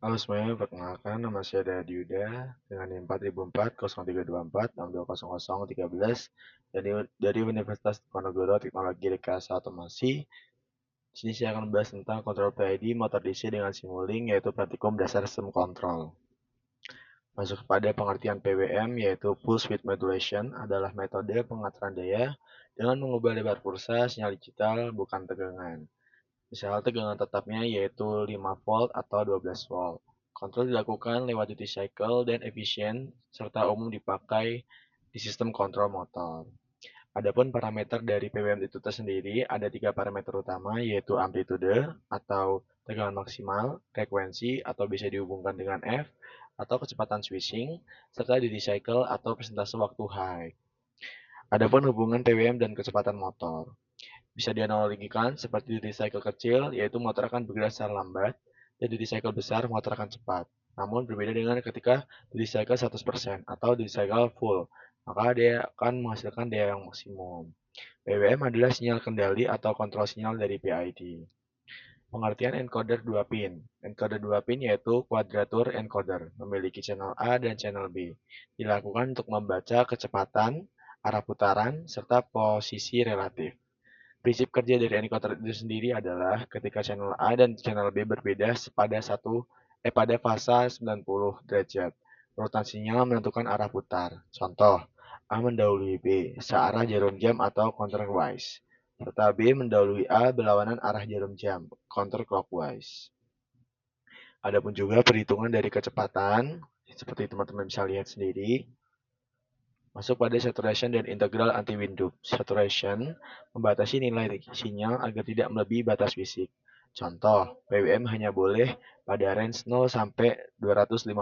Halo semuanya, perkenalkan nama saya Dayuda dengan NIM 4004-0324-620013 dari Universitas Diponegoro Teknologi Rekayasa Otomasi. Di sini saya akan membahas tentang kontrol PID motor DC dengan Simulink, yaitu praktikum dasar sistem kontrol. Masuk kepada pengertian PWM, yaitu Pulse Width Modulation, adalah metode pengaturan daya dengan mengubah lebar pulsa sinyal digital, bukan tegangan. Misal tegangan tetapnya yaitu 5 volt atau 12 volt. Kontrol dilakukan lewat duty cycle dan efisien serta umum dipakai di sistem kontrol motor. Adapun parameter dari PWM itu tersendiri ada tiga parameter utama yaitu amplitude atau tegangan maksimal, frekuensi atau bisa dihubungkan dengan F atau kecepatan switching, serta duty cycle atau persentase waktu high. Adapun hubungan PWM dan kecepatan motor. Bisa dianalogikan seperti duty cycle kecil, yaitu motor akan bergerak secara lambat, dan duty cycle besar motor akan cepat. Namun berbeda dengan ketika duty cycle 100% atau duty cycle full, maka dia akan menghasilkan daya yang maksimum. PWM adalah sinyal kendali atau kontrol sinyal dari PID. Pengertian encoder 2 pin. Encoder 2 pin yaitu quadrature encoder, memiliki channel A dan channel B. Dilakukan untuk membaca kecepatan, arah putaran, serta posisi relatif. Prinsip kerja dari encoder itu sendiri adalah ketika channel A dan channel B berbeda pada fasa 90 derajat. Urutan sinyal menentukan arah putar. Contoh, A mendahului B searah jarum jam atau counterwise, serta B mendahului A berlawanan arah jarum jam, counterclockwise. Adapun juga perhitungan dari kecepatan, seperti teman-teman bisa lihat sendiri, masuk pada saturation dan integral anti-windup. Saturation membatasi nilai sinyal agar tidak melebihi batas fisik. Contoh, PWM hanya boleh pada range 0 sampai 255.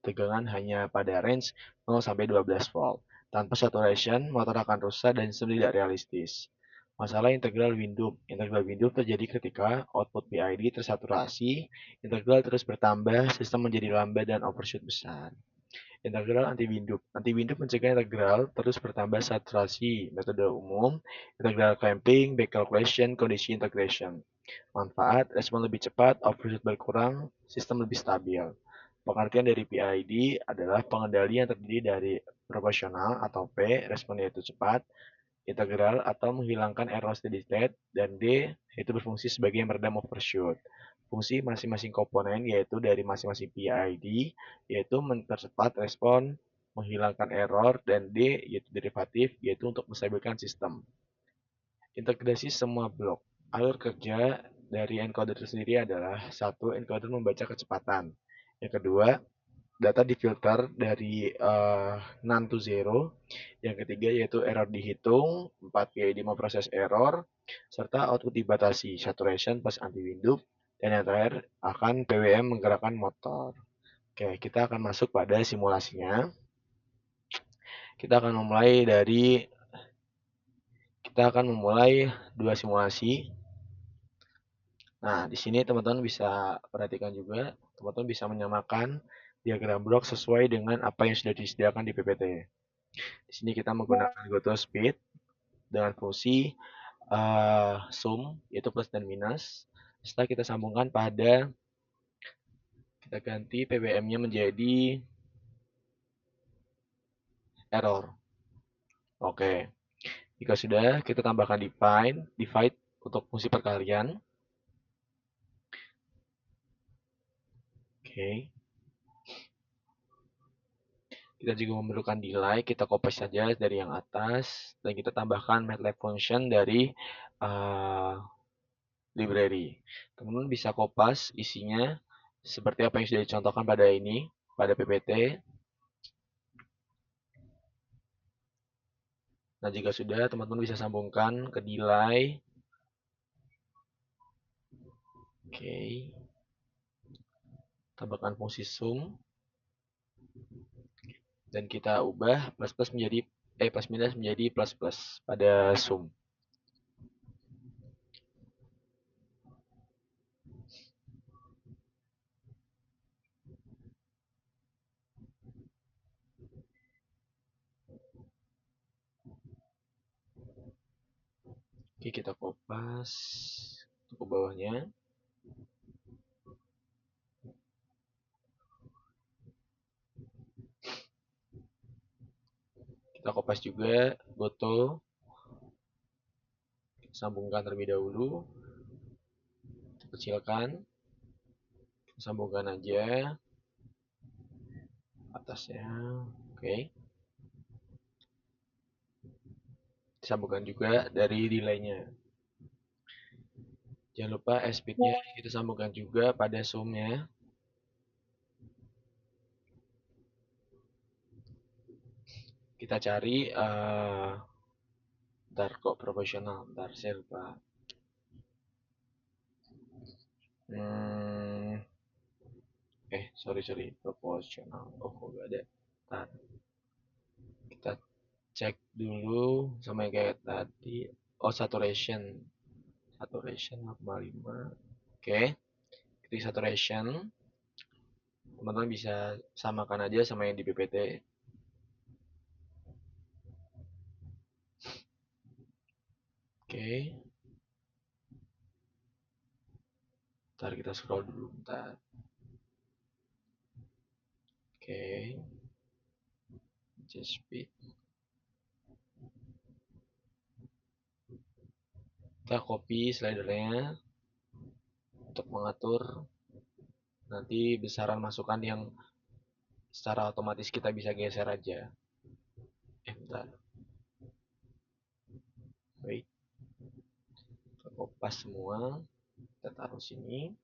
Tegangan hanya pada range 0 sampai 12 volt. Tanpa saturation, motor akan rusak dan sistem tidak realistis. Masalah integral windup. Integral windup terjadi ketika output PID tersaturasi, integral terus bertambah, sistem menjadi lambat dan overshoot besar. Integral anti-windup. Anti-windup mencegah integral terus bertambah saturasi. Metode umum, integral clamping, back calculation, kondisi integration. Manfaat, respon lebih cepat, overshoot berkurang, sistem lebih stabil. Pengertian dari PID adalah pengendali yang terdiri dari proporsional atau P, responnya itu cepat, integral atau menghilangkan error steady state, dan D yaitu berfungsi sebagai meredam overshoot. Fungsi masing-masing komponen yaitu dari masing-masing PID yaitu mempercepat respon, menghilangkan error, dan D yaitu derivatif yaitu untuk menstabilkan sistem. Integrasi semua blok. Alur kerja dari encoder itu sendiri adalah satu, encoder membaca kecepatan. Yang kedua, data difilter dari none to zero. Yang ketiga yaitu error dihitung. 4 PID memproses error. Serta output dibatasi, saturation plus anti-windup. Dan yang terakhir akan PWM menggerakkan motor. Oke, kita akan masuk pada simulasinya. Kita akan memulai dua simulasi. Nah, di sini teman-teman bisa perhatikan juga, teman-teman bisa menyamakan diagram blok sesuai dengan apa yang sudah disediakan di PPT. Di sini kita menggunakan GoToSpeed dengan fungsi sum, yaitu plus dan minus. Setelah kita sambungkan kita ganti PWM-nya menjadi error. Oke, jika sudah, kita tambahkan divide untuk fungsi perkalian. Oke. Kita juga memerlukan delay, kita copy saja dari yang atas, dan kita tambahkan MATLAB function dari library. Teman-teman bisa kopas isinya seperti apa yang sudah dicontohkan pada PPT. Nah, jika sudah, teman-teman bisa sambungkan ke delay. Oke. Tambahkan fungsi sum. Dan kita ubah plus minus menjadi plus plus pada sum. Oke, kita kopas ke bawahnya. kopas juga, Goto, sambungkan terlebih dahulu, kecilkan, sambungkan aja atasnya, oke. Sambungkan juga dari delaynya. Jangan lupa speednya kita sambungkan juga pada zoomnya. Kita cari, ntar kok profesional, ntar saya lupa. Sorry, proporsional. Oh, kok gak ada. Ntar, kita cek dulu sama yang kayak tadi. Oh, saturation. Saturation 0,5. Oke, ketik saturation. Teman-teman bisa samakan aja sama yang di PPT. Oke. Ntar kita scroll dulu, ntar. Oke. Adjust speed. Kita copy slidernya untuk mengatur nanti besaran masukan yang secara otomatis kita bisa geser aja. Bentar. Wait. Kita kopas semua. Kita taruh sini.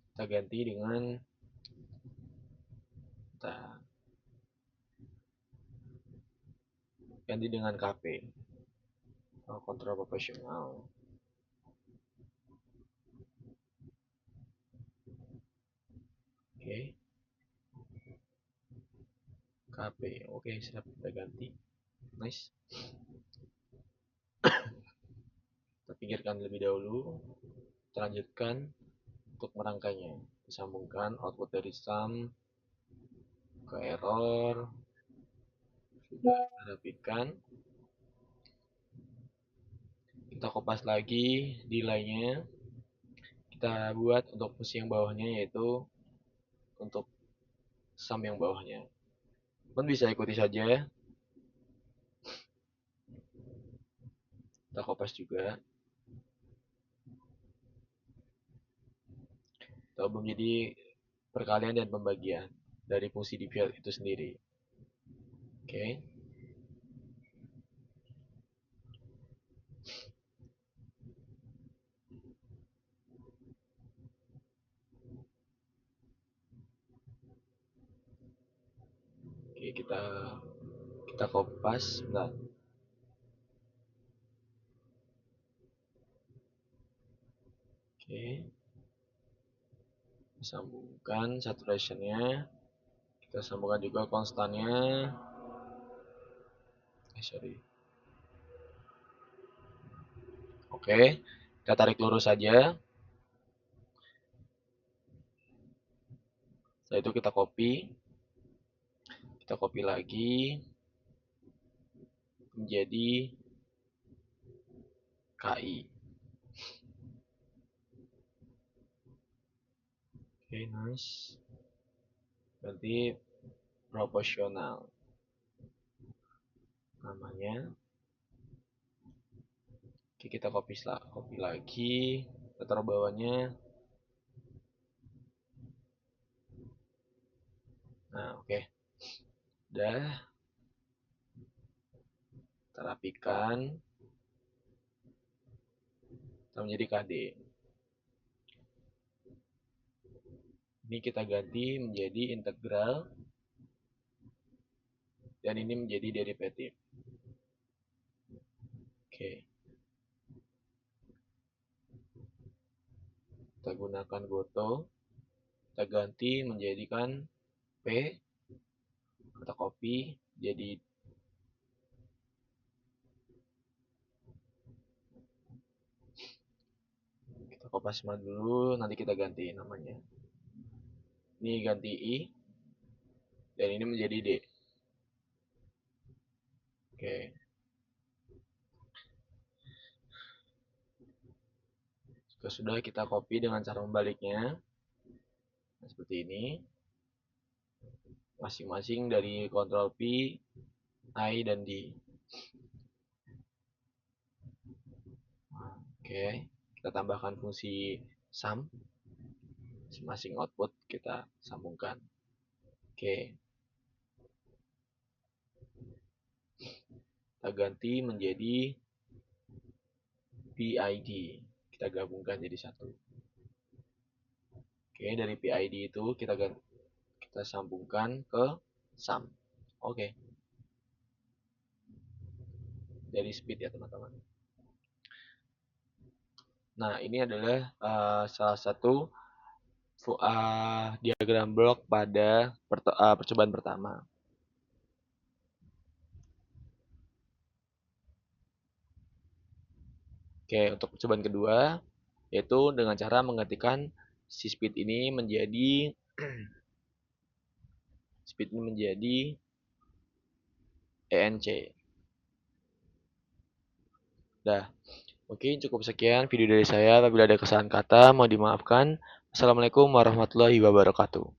Kita ganti dengan KP. Kontrol proporsional. Oke. KP. Oke, siap, kita ganti. Nice. Kita pikirkan lebih dahulu. Kita lanjutkan untuk merangkainya. Disambungkan output dari sum ke error. Sudah kita rapikan. Kita kopas lagi delaynya. Kita buat untuk fungsi yang bawahnya, yaitu untuk sum yang bawahnya. Pun bisa ikuti saja. Kita kopas juga. Kita ubah menjadi perkalian dan pembagian dari fungsi divide itu sendiri. Oke. Oke, kita kopas. Bentar. Oke. Sambungkan saturationnya. Kita sambungkan juga konstannya. Sorry. Oke, kita tarik lurus saja. Setelah itu kita copy. Kita copy lagi menjadi KI. Oke, nice. Berarti proporsional namanya. Oke, kita copy lagi. Kita taruh bawahnya. Nah, oke. Udah. Kita rapikan. Kita menjadi KD. Ini kita ganti menjadi integral. Dan ini menjadi derivatif. Oke. Kita gunakan Goto. Kita ganti menjadikan P. Kita copy jadi kita kopas semua dulu, nanti kita ganti namanya. Ini ganti I dan ini menjadi D. Oke. Jika sudah, kita copy dengan cara membaliknya. Nah, seperti ini. Masing-masing dari Ctrl P, I, dan D. Oke, kita tambahkan fungsi sum. Masing-masing output kita sambungkan. Oke. Kita ganti menjadi PID. Kita gabungkan jadi satu. Oke, dari PID itu kita sambungkan ke sum. Oke. Dari speed ya teman-teman. Nah, ini adalah salah satu diagram blok pada percobaan pertama. Oke, untuk percobaan kedua, yaitu dengan cara menggantikan si speed ini menjadi ENC. Dah. Oke, cukup sekian video dari saya. Apabila ada kesalahan kata, mohon dimaafkan. Assalamualaikum warahmatullahi wabarakatuh.